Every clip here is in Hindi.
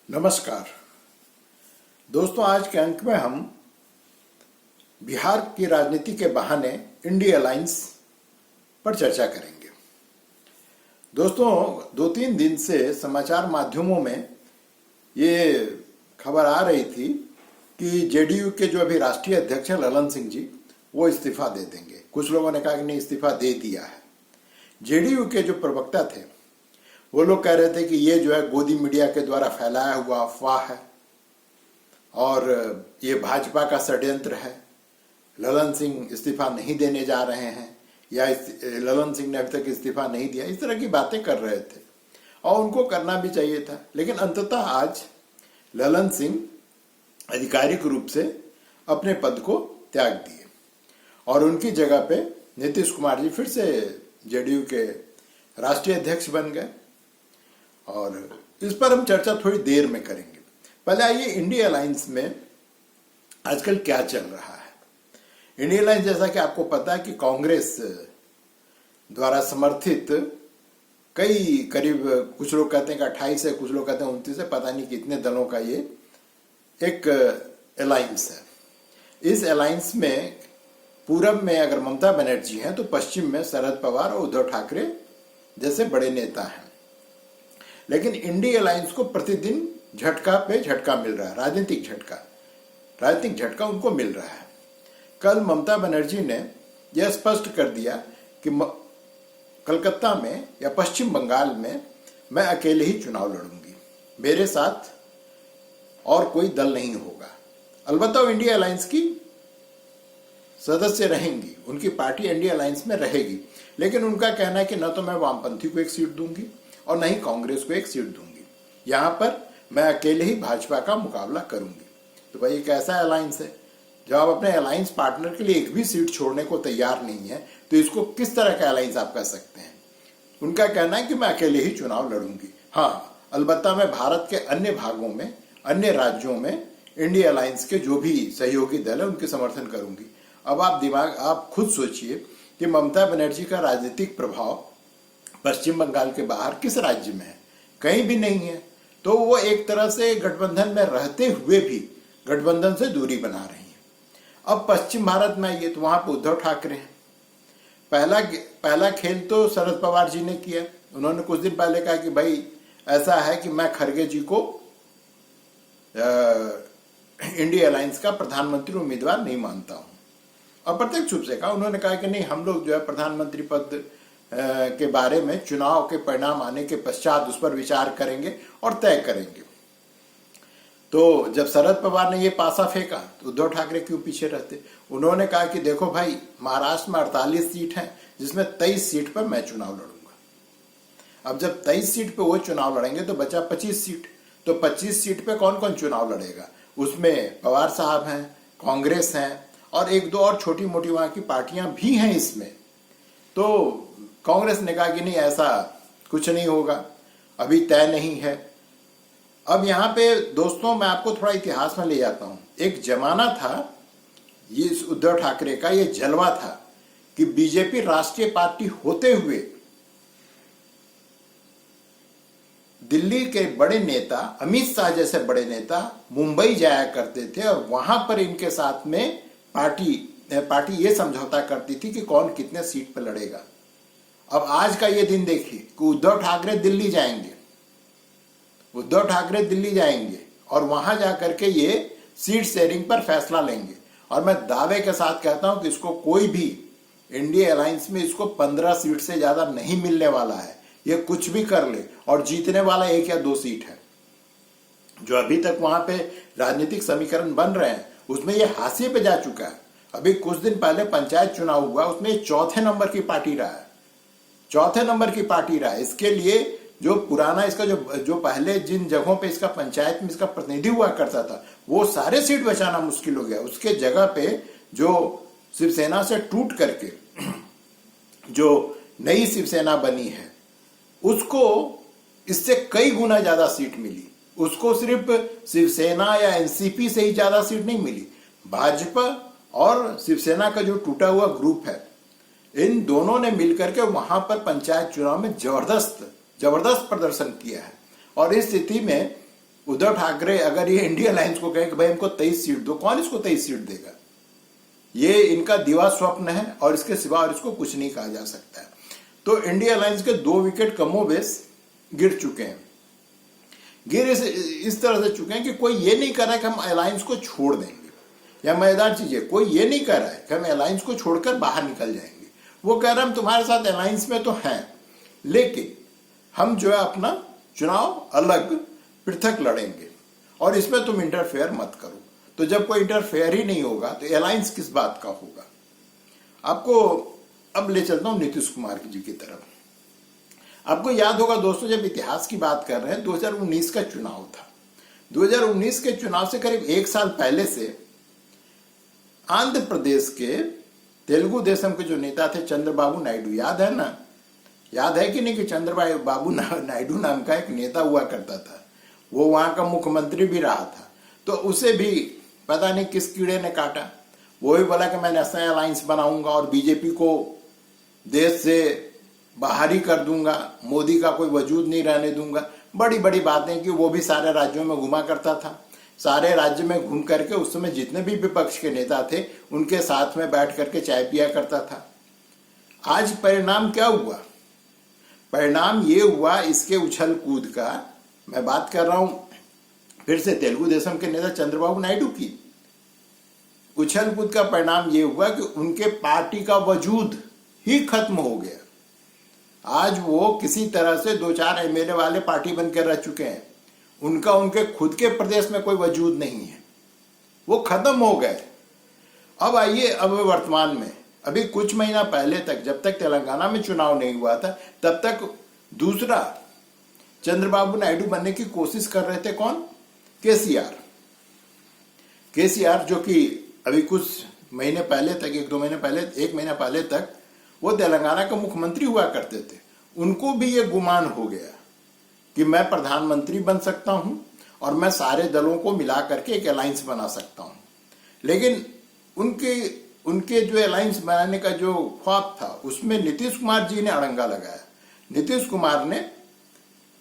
नमस्कार दोस्तों, आज के अंक में हम बिहार की राजनीति के बहाने इंडिया अलायंस पर चर्चा करेंगे। दोस्तों, 2-3 दिन से समाचार माध्यमों में ये खबर आ रही थी कि जेडीयू के जो अभी राष्ट्रीय अध्यक्ष हैं ललन सिंह जी, वो इस्तीफा दे देंगे। कुछ लोगों ने कहा कि नहीं, इस्तीफा दे दिया है। जेडीयू के जो प्रवक्ता थे वो लोग कह रहे थे कि ये जो है गोदी मीडिया के द्वारा फैलाया हुआ अफवाह है और ये भाजपा का षड्यंत्र है। ललन सिंह इस्तीफा नहीं देने जा रहे हैं या ललन सिंह ने अभी तक इस्तीफा नहीं दिया, इस तरह की बातें कर रहे थे और उनको करना भी चाहिए था। लेकिन अंततः आज ललन सिंह आधिकारिक रूप से अपने पद को त्याग दिए और उनकी जगह पे नीतीश कुमार जी फिर से जेडीयू के राष्ट्रीय अध्यक्ष बन गए और इस पर हम चर्चा थोड़ी देर में करेंगे। पहले आइए इंडिया अलायंस में आजकल क्या चल रहा है। इंडिया अलायंस, जैसा कि आपको पता है कि कांग्रेस द्वारा समर्थित कई करीब, कुछ लोग कहते हैं कि 28 है, कुछ लोग कहते हैं 29 है, पता नहीं कितने दलों का ये एक अलायंस है। इस अलायंस में पूरब में अगर ममता बनर्जी हैं तो पश्चिम में शरद पवार और उद्धव ठाकरे जैसे बड़े नेता हैं। लेकिन इंडिया अलायंस को प्रतिदिन झटका पे झटका मिल रहा है, राजनीतिक झटका उनको मिल रहा है। कल ममता बनर्जी ने यह स्पष्ट कर दिया कि कलकत्ता में या पश्चिम बंगाल में मैं अकेले ही चुनाव लड़ूंगी, मेरे साथ और कोई दल नहीं होगा। अलबत्ता वो इंडिया अलायंस की सदस्य रहेंगी, उनकी पार्टी इंडिया अलायंस में रहेगी, लेकिन उनका कहना है कि न तो मैं वामपंथी को एक सीट दूंगी और न ही कांग्रेस को एक सीट दूंगी, यहां पर मैं अकेले ही भाजपा का मुकाबला करूंगी। तो भाई, एक ऐसा अलायंस है, जब आप अपने अलायंस पार्टनर के लिए एक भी सीट छोड़ने को तैयार नहीं है तो इसको किस तरह का अलायंस आप कह सकते हैं। उनका कहना है कि मैं अकेले ही चुनाव लड़ूंगी। हाँ, अलबत्ता मैं भारत के अन्य भागों में, अन्य राज्यों में इंडिया अलायंस के जो भी सहयोगी दल है उनके समर्थन करूंगी। अब आप खुद सोचिए कि ममता बनर्जी का राजनीतिक प्रभाव पश्चिम बंगाल के बाहर किस राज्य में है? कहीं भी नहीं है। तो वो एक तरह से गठबंधन में रहते हुए भी गठबंधन से दूरी बना रही है। अब पश्चिम भारत में आइए तो वहां पर उद्धव ठाकरे हैं। पहला खेल तो शरद पवार जी ने किया। उन्होंने कुछ दिन पहले कहा कि भाई ऐसा है कि मैं खड़गे जी को इंडिया अलायंस का प्रधानमंत्री उम्मीदवार नहीं मानता हूं। अप्रत्यक्ष रूप से कहा, उन्होंने कहा कि नहीं, हम लोग जो है प्रधानमंत्री पद के बारे में चुनाव के परिणाम आने के पश्चात उस पर विचार करेंगे और तय करेंगे। तो जब शरद पवार ने ये पासा फेंका तो उद्धव ठाकरे क्यों पीछे रहते? उन्होंने कहा कि देखो भाई, महाराष्ट्र में 48 सीट हैं जिसमें 23 सीट पर मैं चुनाव लड़ूंगा। अब जब 23 सीट पे वो चुनाव लड़ेंगे तो बचा 25 सीट। तो 25 सीट पे कौन कौन चुनाव लड़ेगा? उसमें पवार साहब हैं, कांग्रेस हैं और एक दो और छोटी मोटी वहां की पार्टियां भी हैं इसमें। तो कांग्रेस ने कहा कि नहीं, ऐसा कुछ नहीं होगा, अभी तय नहीं है। अब यहां पे दोस्तों, मैं आपको थोड़ा इतिहास में ले जाता हूं। एक जमाना था ये उद्धव ठाकरे का, ये जलवा था कि बीजेपी राष्ट्रीय पार्टी होते हुए दिल्ली के बड़े नेता, अमित शाह जैसे बड़े नेता मुंबई जाया करते थे और वहां पर इनके साथ में पार्टी ये समझौता करती थी कि कौन कितने सीट पर लड़ेगा। अब आज का ये दिन देखिए कि उद्धव ठाकरे दिल्ली जाएंगे और वहां जाकर के ये सीट शेयरिंग पर फैसला लेंगे। और मैं दावे के साथ कहता हूं कि इसको कोई भी इंडिया अलायंस में इसको 15 सीट से ज्यादा नहीं मिलने वाला है। ये कुछ भी कर ले और जीतने वाला 1 या 2 सीट है। जो अभी तक वहां पे राजनीतिक समीकरण बन रहे हैं उसमें ये हाशिए पे जा चुका है। अभी कुछ दिन पहले पंचायत चुनाव हुआ, उसमें चौथे नंबर की पार्टी रहा है। इसके लिए जो पुराना इसका जो पहले जिन जगहों पे इसका पंचायत में इसका प्रतिनिधि हुआ करता था वो सारे सीट बचाना मुश्किल हो गया। उसके जगह पे जो शिवसेना से टूट करके जो नई शिवसेना बनी है उसको इससे कई गुना ज्यादा सीट मिली। उसको सिर्फ शिवसेना या एनसीपी से ही ज्यादा सीट नहीं मिली। भाजपा और शिवसेना का जो टूटा हुआ ग्रुप है, इन दोनों ने मिलकर के वहां पर पंचायत चुनाव में जबरदस्त प्रदर्शन किया है। और इस स्थिति में उद्धव ठाकरे अगर ये इंडिया अलायंस को कहे कि भाई हमको 23 सीट दो, कौन इसको 23 सीट देगा? ये इनका दिवा स्वप्न है और इसके सिवा और इसको कुछ नहीं कहा जा सकता है। तो इंडिया अलायंस के 2 विकेट कमोबेश गिर चुके हैं। गिर इस तरह से चुके हैं कि कोई ये नहीं कर रहा है कि हम अलायंस को छोड़ देंगे, या मजेदार चीज है, कोई ये नहीं कर रहा है कि हम अलायंस को छोड़कर बाहर निकल जाएंगे। वो कह रहा है हम तुम्हारे साथ अलायंस में तो हैं, लेकिन हम जो है अपना चुनाव अलग पृथक लड़ेंगे और इसमें तुम इंटरफेयर मत करो। तो जब कोई इंटरफेयर ही नहीं होगा तो अलायंस किस बात का होगा? आपको अब ले चलता हूं नीतीश कुमार जी की तरफ। आपको याद होगा दोस्तों, जब इतिहास की बात कर रहे हैं, 2019 का चुनाव था। 2019 के चुनाव से करीब 1 साल पहले से आंध्र प्रदेश के तेलुगु देशम के जो नेता थे चंद्रबाबू नायडू, याद है ना? याद है कि नहीं कि चंद्रबाबू नायडू नाम का एक नेता हुआ करता था, वो वहां का मुख्यमंत्री भी रहा था। तो उसे भी पता नहीं किस कीड़े ने काटा, वो भी बोला कि मैं नेशनल अलायंस बनाऊंगा और बीजेपी को देश से बाहर ही कर दूंगा, मोदी का कोई वजूद नहीं रहने दूंगा। बड़ी बड़ी बातें कि वो भी सारे राज्यों में घुमा करता था, सारे राज्य में घूम करके उस समय जितने भी विपक्ष के नेता थे उनके साथ में बैठ करके चाय पिया करता था। आज परिणाम क्या हुआ? परिणाम ये हुआ इसके उछल कूद का। मैं बात कर रहा हूं फिर से तेलुगु देशम के नेता चंद्रबाबू नायडू की। उछल कूद का परिणाम ये हुआ कि उनके पार्टी का वजूद ही खत्म हो गया। आज वो किसी तरह से 2-4 एमएलए वाले पार्टी बनकर रह चुके हैं। उनका उनके खुद के प्रदेश में कोई वजूद नहीं है, वो खत्म हो गए। अब आइए, अब वर्तमान में अभी कुछ महीना पहले तक, जब तक तेलंगाना में चुनाव नहीं हुआ था, तब तक दूसरा चंद्रबाबू नायडू बनने की कोशिश कर रहे थे। कौन? केसीआर, जो कि अभी कुछ महीने पहले तक, 1-2 महीने पहले, 1 महीना पहले तक वो तेलंगाना का मुख्यमंत्री हुआ करते थे। उनको भी ये गुमान हो गया कि मैं प्रधानमंत्री बन सकता हूं और मैं सारे दलों को मिला करके एक अलायंस बना सकता हूं। लेकिन उनके जो अलायंस बनाने का जो ख्वाब था उसमें नीतीश कुमार जी ने अड़ंगा लगाया। नीतीश कुमार ने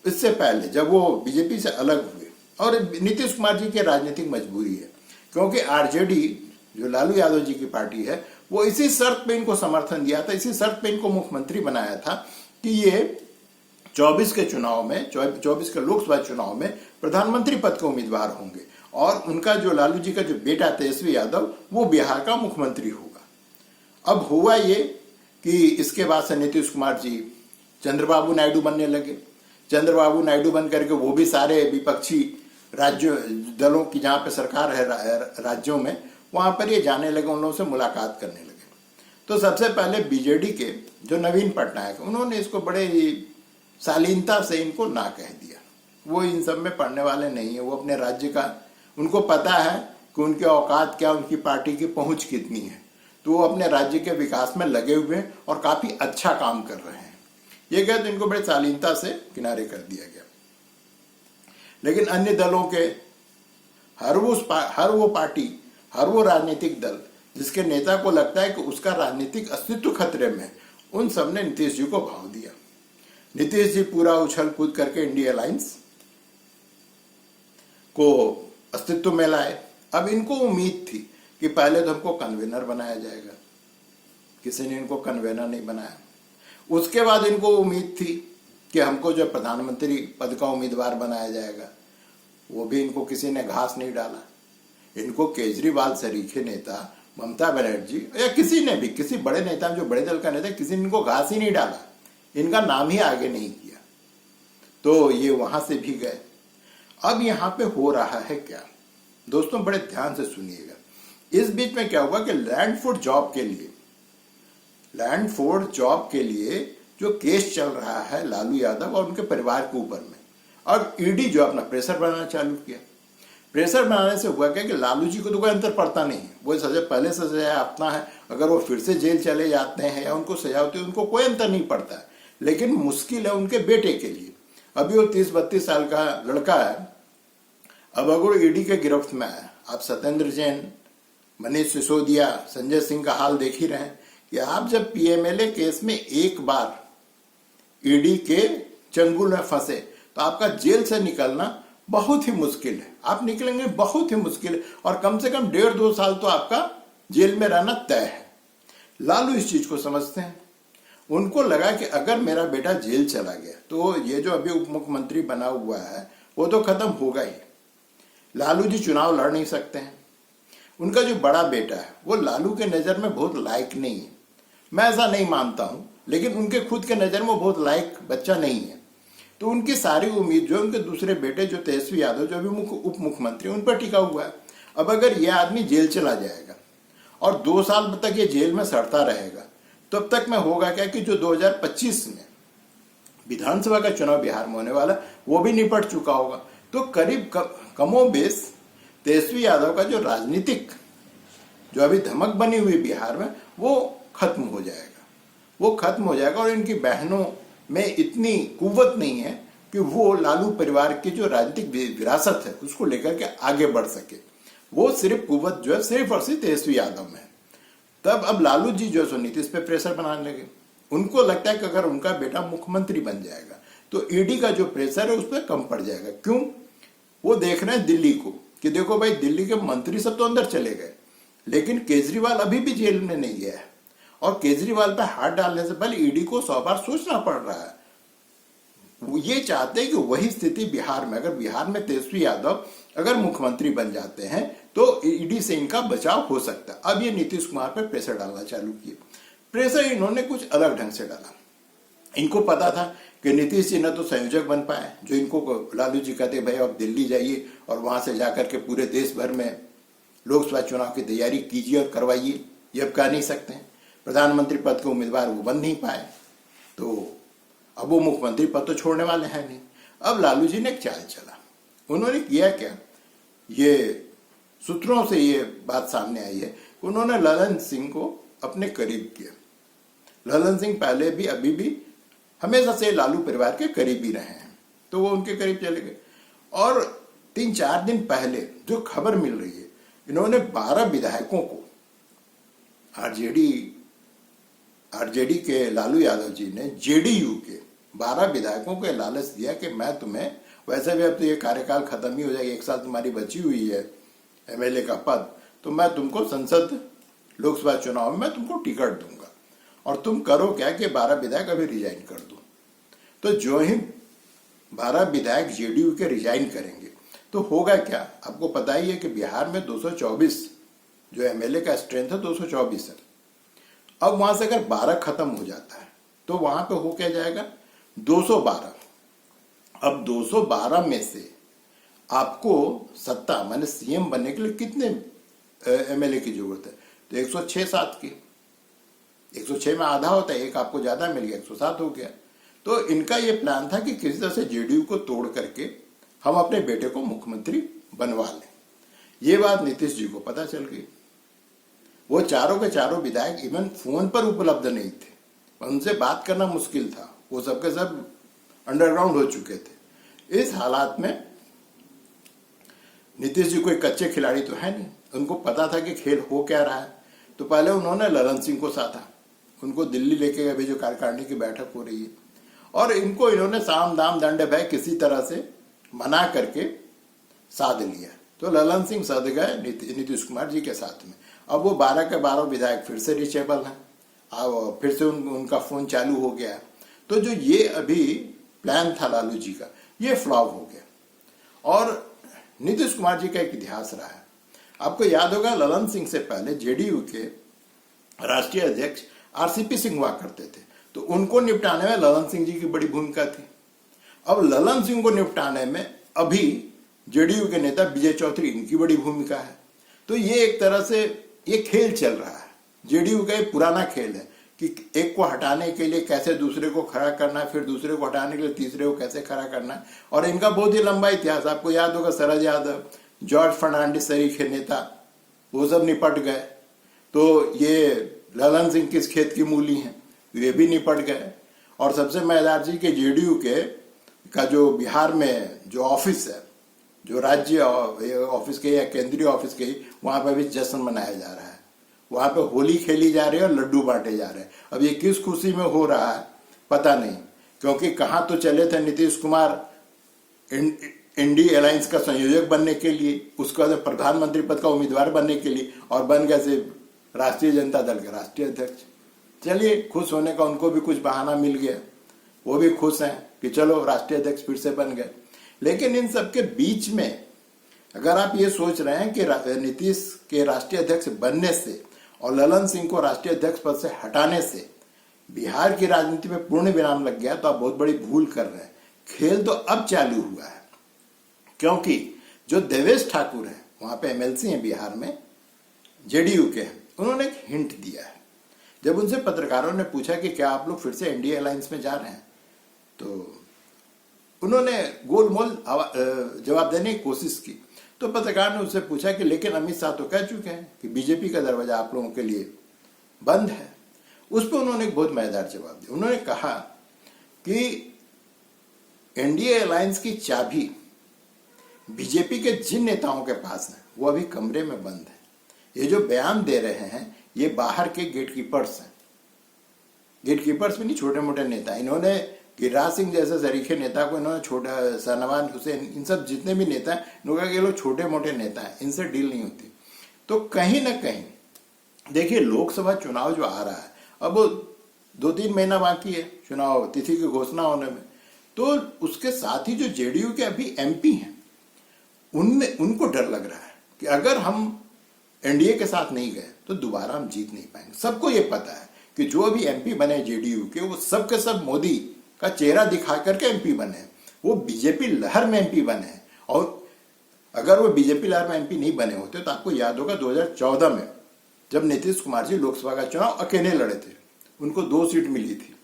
इससे पहले जब वो बीजेपी से अलग हुए, और नीतीश कुमार जी की राजनीतिक मजबूरी है क्योंकि आरजेडी जो लालू यादव जी की पार्टी है, वो इसी शर्त पे इनको समर्थन दिया था, इसी शर्त पे इनको मुख्यमंत्री बनाया था कि ये 24 के चुनाव में, 24 के लोकसभा चुनाव में प्रधानमंत्री पद के उम्मीदवार होंगे और उनका जो लालू जी का जो बेटा तेजस्वी यादव, वो बिहार का मुख्यमंत्री होगा। अब हुआ ये कि इसके बाद से नीतीश कुमार जी चंद्रबाबू नायडू बनने लगे। चंद्रबाबू नायडू बन करके वो भी सारे विपक्षी राज्यों दलों की जहां पे सरकार है राज्यों में, वहां पर ये जाने लगे, उन लोगों से मुलाकात करने लगे। तो सबसे पहले बीजेडी के जो नवीन पटनायक, उन्होंने इसको बड़े ही शालीनता से इनको ना कह दिया। वो इन सब में पढ़ने वाले नहीं है, वो अपने राज्य का, उनको पता है कि उनके औकात क्या, उनकी पार्टी की पहुंच कितनी है, तो वो अपने राज्य के विकास में लगे हुए हैं और काफी अच्छा काम कर रहे हैं। ये कहे तो इनको बड़े शालीनता से किनारे कर दिया गया। लेकिन अन्य दलों के हर वो पार्टी, हर वो राजनीतिक दल जिसके नेता को लगता है कि उसका राजनीतिक अस्तित्व खतरे में, उन सब ने नीतीश जी को भाव दिया। नीतीश जी पूरा उछल कूद करके इंडिया अलायंस को अस्तित्व में लाए। अब इनको उम्मीद थी कि पहले तो हमको कन्वेनर बनाया जाएगा, किसी ने इनको कन्वेनर नहीं बनाया। उसके बाद इनको उम्मीद थी कि हमको जो प्रधानमंत्री पद का उम्मीदवार बनाया जाएगा, वो भी इनको किसी ने घास नहीं डाला। इनको केजरीवाल सरीखे नेता, ममता बनर्जी या किसी ने भी, किसी बड़े नेता, जो बड़े दल का नेता, किसी ने इनको घास ही नहीं डाला, इनका नाम ही आगे नहीं किया। तो ये वहां से भी गए। अब यहाँ पे हो रहा है क्या दोस्तों, बड़े ध्यान से सुनिएगा। इस बीच में क्या हुआ कि लैंड फॉर जॉब के लिए जो केस चल रहा है लालू यादव और उनके परिवार के ऊपर में, और ईडी जो अपना प्रेशर बनाना चालू किया। प्रेशर बनाने से हुआ क्या कि लालू जी को तो कोई अंतर पड़ता नहीं है, वो सजा पहले से सजा अपना है, अगर वो फिर से जेल चले जाते हैं या उनको सजा होती है, उनको कोई अंतर नहीं पड़ता है। लेकिन मुश्किल है उनके बेटे के लिए। अभी वो 30-32 साल का लड़का है, अब अगर ईडी के गिरफ्त में आया, आप सत्येंद्र जैन, मनीष सिसोदिया, संजय सिंह का हाल देख ही रहे हैं कि आप जब पीएमएलए केस में एक बार ईडी के चंगुल में फंसे तो आपका जेल से निकलना बहुत ही मुश्किल है, आप निकलेंगे बहुत ही मुश्किल है, और कम से कम 1.5-2 साल तो आपका जेल में रहना तय है। लालू इस चीज को समझते हैं। उनको लगा कि अगर मेरा बेटा जेल चला गया तो ये जो अभी उप मुख्यमंत्री बना हुआ है वो तो खत्म होगा ही। लालू जी चुनाव लड़ नहीं सकते हैं। उनका जो बड़ा बेटा है वो लालू के नजर में बहुत लायक नहीं है, मैं ऐसा नहीं मानता हूं, लेकिन उनके खुद के नजर में वो बहुत लायक बच्चा नहीं है। तो उनकी सारी उम्मीद जो उनके दूसरे बेटे जो तेजस्वी यादव जो अभी उप मुख्यमंत्री उन पर टिका हुआ है। अब अगर ये आदमी जेल चला जाएगा और 2 साल तक ये जेल में सड़ता रहेगा, तब तक में होगा क्या कि जो 2025 में विधानसभा का चुनाव बिहार में होने वाला वो भी निपट चुका होगा। तो करीब कमोबेश तेजस्वी यादव का जो राजनीतिक जो अभी धमक बनी हुई बिहार में वो खत्म हो जाएगा, और इनकी बहनों में इतनी कुव्वत नहीं है कि वो लालू परिवार की जो राजनीतिक विरासत है उसको लेकर के आगे बढ़ सके। वो सिर्फ कुव्वत जो है सिर्फ और सिर्फ तेजस्वी यादव में है। तब अब लालू जी जो है नीतीश पे प्रेशर बनाने लगे। उनको लगता है कि अगर उनका बेटा मुख्यमंत्री बन जाएगा तो ईडी का जो प्रेशर है उस पर कम पड़ जाएगा। क्यों? वो देख रहे हैं दिल्ली को कि देखो भाई, दिल्ली के मंत्री सब तो अंदर चले गए, लेकिन केजरीवाल अभी भी जेल में नहीं गया है, और केजरीवाल पे हाथ डालने से पहले ईडी को 100 बार सोचना पड़ रहा है। वो ये चाहते हैं कि वही स्थिति बिहार में, अगर बिहार में तेजस्वी यादव अगर मुख्यमंत्री बन जाते हैं तो ईडी से इनका बचाव हो सकता है। अब ये नीतीश कुमार पर प्रेशर डालना चालू किए। प्रेशर इन्होंने कुछ अलग ढंग से डाला। इनको पता था कि नीतीश जी न तो संयोजक बन पाए, जो इनको लालू जी कहते भाई अब दिल्ली जाइए और वहां से जाकर के पूरे देश भर में लोकसभा चुनाव की तैयारी कीजिए और करवाइए, ये अब कह नहीं सकते हैं। प्रधानमंत्री पद के उम्मीदवार वो बन नहीं पाए, तो अब वो मुख्यमंत्री पद तो छोड़ने वाले हैं नहीं। अब लालू जी ने एक चाल चला। उन्होंने किया क्या, ये सूत्रों से ये बात सामने आई है, उन्होंने ललन सिंह को अपने करीब किया। ललन सिंह पहले भी अभी भी हमेशा से लालू परिवार के करीब ही रहे हैं, तो वो उनके करीब चले गए। और 3-4 दिन पहले जो खबर मिल रही है, इन्होंने 12 विधायकों को आरजेडी के लालू यादव जी ने जेडीयू के 12 विधायकों को लालच दिया कि मैं तुम्हें, वैसे भी अब तो ये कार्यकाल खत्म ही हो जाएगी, 1 साल तुम्हारी बची हुई है एमएलए का पद, तो मैं तुमको संसद लोकसभा चुनाव में मैं तुमको टिकट दूंगा, और तुम करो क्या कि 12 विधायक अभी रिजाइन कर दो। तो जो ही 12 विधायक जेडीयू के रिजाइन करेंगे तो होगा क्या, आपको पता ही है कि बिहार में 224 जो एमएलए का स्ट्रेंथ है 224 है। अब वहां से अगर 12 खत्म हो जाता है तो वहां पे हो क्या जाएगा, 212। अब 212 में से आपको सत्ता माने सीएम बनने के लिए कितने एमएलए की जरूरत है, तो 106-7 की। 106 में आधा होता है, एक आपको ज्यादा मिल गया, 107 हो गया। तो इनका ये प्लान था कि किसी तरह से जेडीयू को तोड़ करके हम अपने बेटे को मुख्यमंत्री बनवा लें। ये बात नीतीश जी को पता चल गई। वो चारों के चारों विधायक इवन फोन पर उपलब्ध नहीं थे, उनसे बात करना मुश्किल था, वो सबके सब अंडरग्राउंड हो चुके थे। इस हालात में नीतीश जी कोई कच्चे खिलाड़ी तो है नहीं, उनको पता था कि खेल हो क्या रहा है। तो पहले उन्होंने ललन सिंह को साधा, उनको दिल्ली लेके गए, जो कार्यकारिणी की बैठक हो रही है, और इन्होंने साम दाम दंड भय किसी तरह से मना करके साध लिया। तो ललन सिंह सद गए नीतीश कुमार जी के साथ में। अब वो 12 के 12 विधायक फिर से रिचेबल हैं, अब फिर से उनका फोन चालू हो गया। तो जो ये अभी प्लान था लालू जी का, ये फ्लॉप हो गया। और नीतीश कुमार जी का एक इतिहास रहा है, आपको याद होगा ललन सिंह से पहले जेडीयू के राष्ट्रीय अध्यक्ष आरसीपी सिंह हुआ करते थे, तो उनको निपटाने में ललन सिंह जी की बड़ी भूमिका थी। अब ललन सिंह को निपटाने में अभी जेडीयू के नेता विजय चौधरी, इनकी बड़ी भूमिका है। तो ये एक तरह से ये खेल चल रहा है, जेडीयू का एक पुराना खेल है कि एक को हटाने के लिए कैसे दूसरे को खड़ा करना है, फिर दूसरे को हटाने के लिए तीसरे को कैसे खड़ा करना है। और इनका बहुत ही लंबा इतिहास, आपको याद होगा शरद यादव, जॉर्ज फर्नांडिस सरीखे नेता, वो सब निपट गए। तो ये ललन सिंह किस खेत की मूली हैं, वे भी निपट गए। और सबसे मजेदार चीज के जेडीयू के का जो बिहार में जो ऑफिस है, जो राज्य ऑफिस के या केंद्रीय ऑफिस के, वहां पर भी जश्न मनाया जा रहा है, वहां पे होली खेली जा रही है और लड्डू बांटे जा रहे हैं। अब ये किस खुशी में हो रहा है पता नहीं, क्योंकि कहां तो चले थे नीतीश कुमार इंडी अलायंस का संयोजक बनने के लिए, उसके बाद प्रधानमंत्री पद का उम्मीदवार बनने के लिए, और बन गए से राष्ट्रीय जनता दल के राष्ट्रीय अध्यक्ष। चलिए, खुश होने का उनको भी कुछ बहाना मिल गया, वो भी खुश हैं कि चलो राष्ट्रीय अध्यक्ष फिर से बन गए। लेकिन इन सबके बीच में अगर आप ये सोच रहे हैं कि नीतीश के राष्ट्रीय अध्यक्ष बनने से और ललन सिंह को राष्ट्रीय अध्यक्ष पद से हटाने से बिहार की राजनीति में पूर्ण विराम लग गया, तो आप बहुत बड़ी भूल कर रहे हैं। खेल तो अब चालू हुआ है, क्योंकि जो देवेश ठाकुर हैं, वहां पे एमएलसी हैं बिहार में, जेडीयू के हैं, उन्होंने एक हिंट दिया है। जब उनसे पत्रकारों ने पूछा कि क्या आप लोग फिर से एनडीए अलायंस में जा रहे हैं, तो उन्होंने गोलमोल जवाब देने की कोशिश की। तो पत्रकार ने उससे पूछा कि लेकिन अमित शाह तो कह चुके हैं कि बीजेपी का दरवाजा आप लोगों के लिए बंद है। उस पर उन्होंने एक बहुत मजेदार जवाब दिया। उन्होंने कहा कि एनडीए अलायंस की चाबी बीजेपी के जिन नेताओं के पास है वो अभी कमरे में बंद है। ये जो बयान दे रहे हैं ये बाहर के गेटकीपर्स हैं। गेटकीपर्स भी नहीं, छोटे मोटे नेता। इन्होंने गिरिराज सिंह जैसे सरीखे नेता को इन्होंने छोटा, शाहनवाज हुसैन, इन सब जितने भी नेता हैं, इन्होंने कहा कि ये लोग छोटे मोटे नेता हैं, इनसे डील नहीं होती। तो कहीं ना कहीं देखिए, लोकसभा चुनाव जो आ रहा है, अब 2-3 महीना बाकी है चुनाव तिथि की घोषणा होने में, तो उसके साथ ही जो जेडीयू के अभी एमपी हैं उनमें उनको डर लग रहा है कि अगर हम एनडीए के साथ नहीं गए तो दोबारा हम जीत नहीं पाएंगे। सबको ये पता है कि जो अभी एमपी बने जेडीयू के, वो सब के सब मोदी का चेहरा दिखा करके एमपी बने, वो बीजेपी लहर में एमपी बने हैं। और अगर वो बीजेपी लहर में एमपी नहीं बने होते तो आपको याद होगा 2014 में जब नीतीश कुमार जी लोकसभा का चुनाव अकेले लड़े थे, उनको 2 सीट मिली थी,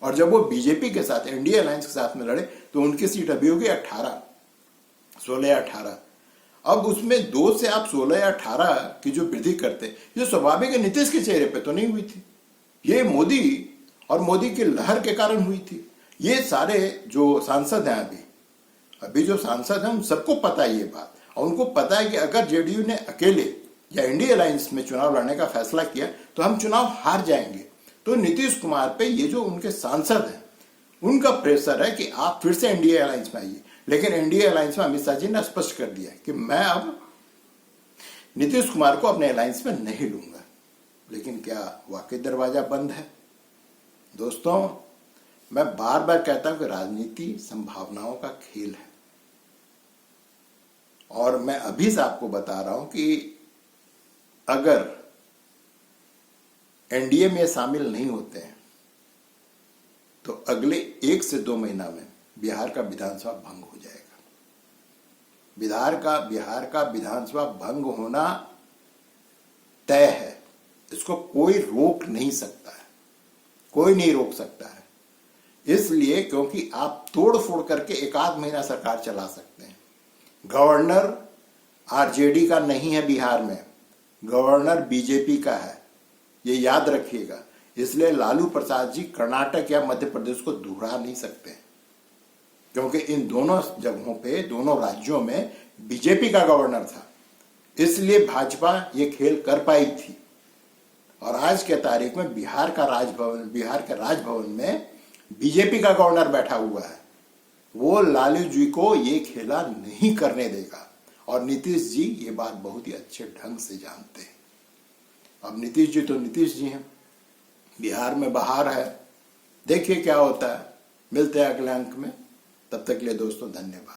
और जब वो बीजेपी के साथ एनडीए अलायंस के साथ में लड़े तो उनकी सीट अभी होगी 16 या 18। अब उसमें 2 से आप 16 या 18 की जो वृद्धि करते, जो स्वाभाविक है नीतीश के चेहरे पे तो नहीं हुई थी, ये मोदी और मोदी की लहर के कारण हुई थी। ये सारे जो सांसद हैं अभी जो सांसद हैं उन सबको पता है ये बात, और उनको पता है कि अगर जेडीयू ने अकेले या एनडीए अलायंस में चुनाव लड़ने का फैसला किया तो हम चुनाव हार जाएंगे। तो नीतीश कुमार पे ये जो उनके सांसद हैं उनका प्रेशर है कि आप फिर से एनडीए अलायंस में आइए। लेकिन एनडीए अलायंस में अमित शाह जी ने स्पष्ट कर दिया कि मैं अब नीतीश कुमार को अपने अलायंस में नहीं लूंगा। लेकिन क्या वाकई दरवाजा बंद है? दोस्तों, मैं बार बार कहता हूं कि राजनीति संभावनाओं का खेल है, और मैं अभी से आपको बता रहा हूं कि अगर एनडीए में शामिल नहीं होते हैं तो अगले 1 से 2 महीना में बिहार का विधानसभा भंग हो जाएगा। बिहार का विधानसभा भंग होना तय है, इसको कोई रोक नहीं सकता है, कोई नहीं रोक सकता है। इसलिए क्योंकि आप तोड़ फोड़ करके 1 महीना सरकार चला सकते हैं। गवर्नर आरजेडी का नहीं है बिहार में, गवर्नर बीजेपी का है, ये याद रखिएगा। इसलिए लालू प्रसाद जी कर्नाटक या मध्य प्रदेश को दोहरा नहीं सकते, क्योंकि इन दोनों जगहों पे, दोनों राज्यों में बीजेपी का गवर्नर था। इसलिए भाजपा ये खेल कर पाई थी। और आज के तारीख में बिहार के राजभवन में बीजेपी का गवर्नर बैठा हुआ है, वो लालू जी को ये खेला नहीं करने देगा। और नीतीश जी ये बात बहुत ही अच्छे ढंग से जानते हैं। अब नीतीश जी तो नीतीश जी हैं, बिहार में बहार है, देखिए क्या होता है। मिलते हैं अगले अंक में, तब तक के लिए दोस्तों धन्यवाद।